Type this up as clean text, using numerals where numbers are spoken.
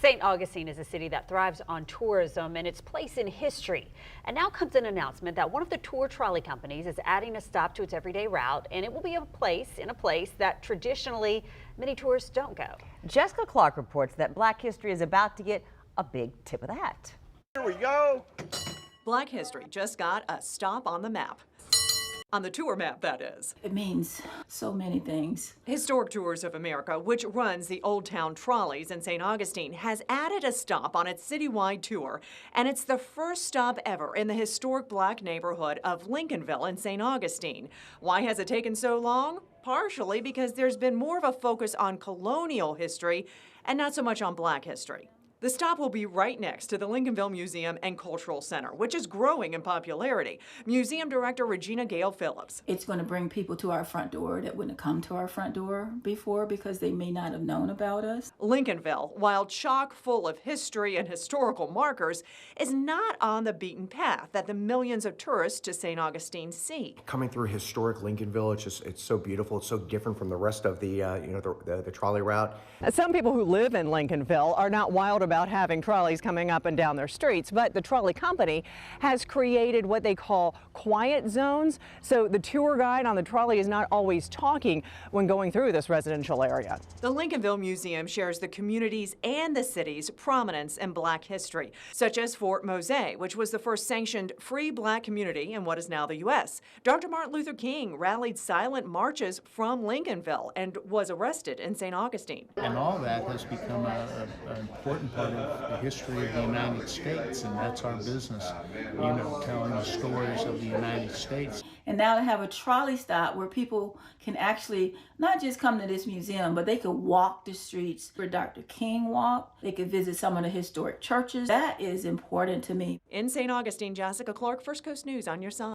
St. Augustine is a city that thrives on tourism and its place in history. And now comes an announcement that one of the tour trolley companies is adding a stop to its everyday route, and it will be a place that traditionally many tourists don't go. Jessica Clark reports that Black history is about to get a big tip of the hat. Here we go. Black history just got a stop on the map. On the tour map, that is. It means so many things. Historic Tours of America, which runs the Old Town Trolleys in St. Augustine, has added a stop on its citywide tour, and it's the first stop ever in the historic Black neighborhood of Lincolnville in St. Augustine. Why has it taken so long? Partially because there's been more of a focus on colonial history and not so much on Black history. The stop will be right next to the Lincolnville Museum and Cultural Center, which is growing in popularity. Museum Director Regina Gale Phillips. It's going to bring people to our front door that wouldn't have come to our front door before because they may not have known about us. Lincolnville, while chock full of history and historical markers, is not on the beaten path that the millions of tourists to St. Augustine see. Coming through historic Lincolnville, it's so beautiful. It's so different from the rest of the the trolley route. Some people who live in Lincolnville are not wild about having trolleys coming up and down their streets, but the trolley company has created what they call quiet zones, so the tour guide on the trolley is not always talking when going through this residential area. The Lincolnville Museum shares the community's and the city's prominence in Black history, such as Fort Mose, which was the first sanctioned free Black community in what is now the U.S. Dr. Martin Luther King rallied silent marches from Lincolnville and was arrested in St. Augustine. And all that has become an important part of the history of the United States, and that's our business, telling the stories of the United States. And now to have a trolley stop where people can actually not just come to this museum, but they could walk the streets where Dr. King walked. They could visit some of the historic churches. That is important to me. In St. Augustine, Jessica Clark, First Coast News on your side.